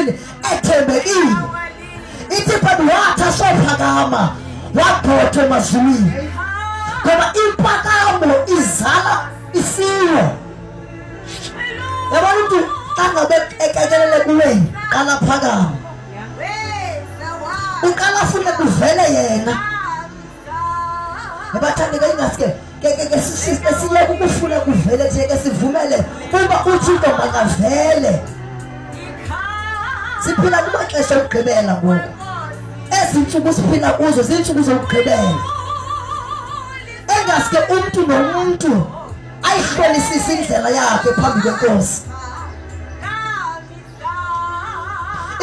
ethini ethembekile. Ithi Bhayibhile wathi asophakama wagxothwa emazulwini ngoba impakamo izala isiwo. Yabona umuntu xa ngabe ekekelele kuweni qala phakama, uqala afune kuvele yena. Yabathandeka ingaske ke siye ukufuna kuvele theke sivumele kuba uThixo makavele. Siphila kumaxesha okugqibela ngoku. Ezinsuku siphila kuzo zinsuku zokugqibela. Engaske umuntu nomuntu ayihlolisise indlela yakhe phambi kweNkosi.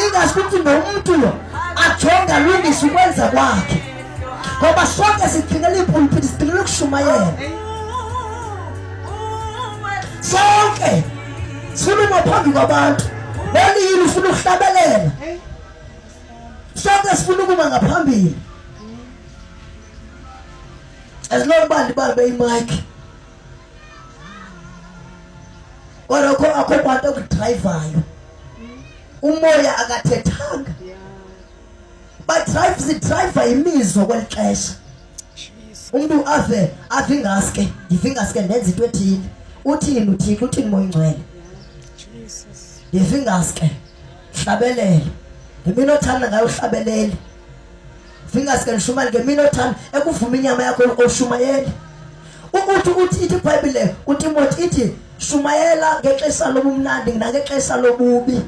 Ingaske umuntu nomuntu ajonge alungise ukwenza kwakhe. Ngoba sonke sidingela ipulpiti, sidingela ukushumayela. Sonke sifuna phambi kwabantu. Wena ufuna ukuhlabelela. Sonke sifuna ukuma ngaphambili. Esilobandi balbe imic. Kodwa akho kwanto okudrivayo. Umoya akathethanga. Driver imizwa kwelixesha. Umuntu ave ingaske, ngivingaske ndenza into ethile. Uthini uThixo, uthini Moya Ingcwele? Jesus. Ngivingaske, hlabelele. Ngemini othanda ngayo uhlabelele. Vingaske nishumane ngemini othanda ekuvuma inyama yakho oshumayele. Uthi iBhayibhile uTimothi ithi shumayela ngexesha lobumnandi nangexesha lobubi.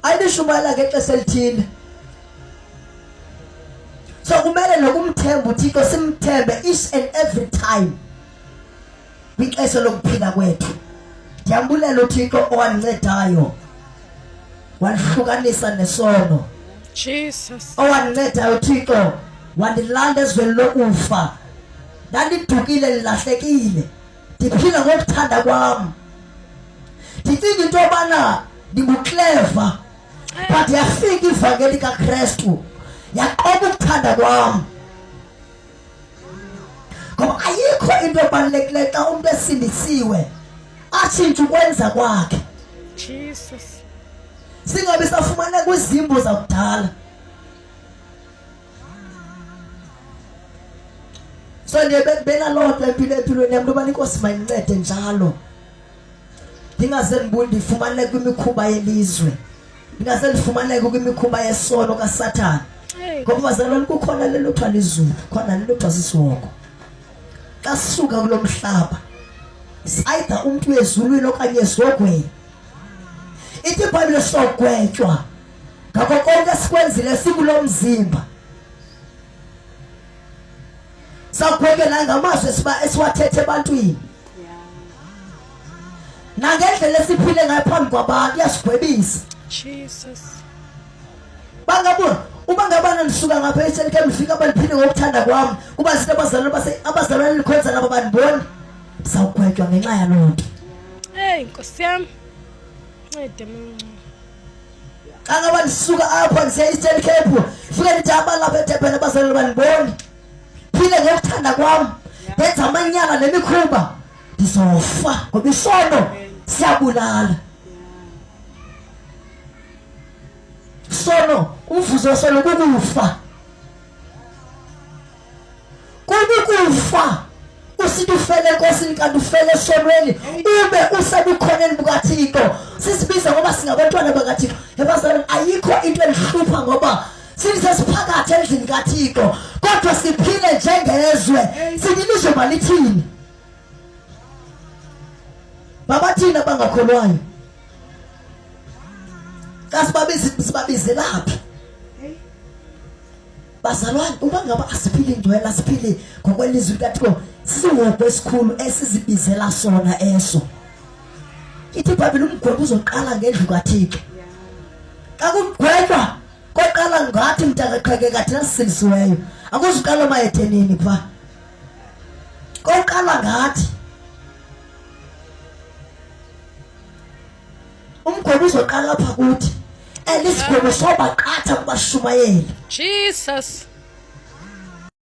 Ayishumayela ngexesha elithile. So kumele nokumthemba uThixo simthembe each and every time. Kwixesha lokuphila kwethu. Ndiyambulela uThixo owancedayo. Wahlukanisa nesono. Jesus. Owancedayo uThixo wandilanda ezweni lokufa. Ndandidukile lilahlekile. Ndiphila ngokuthanda kwami. Ndicinga into yobana ndinguclever. But yafika ivangeli kaKristu yaqoba ukuthanda kwami. Ngoba ayikho into ebalulekileyo xa umuntu esindisiwe atshintshe ukwenza kwakhe. Jesus. Singabe safumana kwizimbo zakudala. So ndiyebekubeka loo nto empilweni yam ntoba iNkosi mayincede njalo. Ndingaze ndifumane kwimikhuba yelizwe. Ndingaze ndifumaneke kwimikhuba yesono kaSathane. Ngoba bazalwane kukhona lelo kuthiwa lizulu, khona lelo kuthiwa sisihoko. Xa sisuka kulo mhlaba, either umuntu ezulwini okanye ezogweni. Ithi iBhayibhile sogwetywa ngakho konke sikwenzile sikulo mzimba. Sagwekela ngamazwi esiwathethe ebantwini. Nangendlela esiphile ngayo phambi kwabantu yasigwebisa. Jesus. Bangabona uba ngabana nisuka ngapha eSelike mfika abaliphile ngokuthanda kwami kuba izinto abazalwane likhonza nabo bandiboni. Sawugwetywa ngenxa yaloo nto. Nkosi yami. Ncede mncane. Xa ngaba nisuka apha ngisiya eSelike fika ndithi abalapha eThepheni abazalwane bandiboni. Phile ngokuthanda kwami. Ndenza amanyala nemikhuba. Ndizofa ngoba isono siyabulala. Sono umvuzo sono kukufa. Kukufa. Usithi ufele enkosini kanti ufele esonweni ube usebukhoneni bukaThixo. Sisibiza ngoba singabantwana bakaThixo. Ebazalwane ayikho into elihlupha ngoba sisiphakathi endlini kaThixo kodwa siphile njengezwe. Sinilizwe malithini. Babathina bangakholwayo. Kasibabize laphi? Bazalwane uba ngaba asiphili ingcwele asiphili ngokwelizwi likaThixo sisiwoko esikhulu esizibizela sona eso. Ithi iBhayibhile umgwebo uzoqala ngendlu kaThixo. Xa kugwetywa koqala ngathi mntaqaqhekeka thina sisindisiweyo. Akuzuqala mayethenini pha. Koqala ngathi. Umgwebo uzoqala lapha kuthi. Elisigwebo sobaqatha kubashumayeli. Jesus.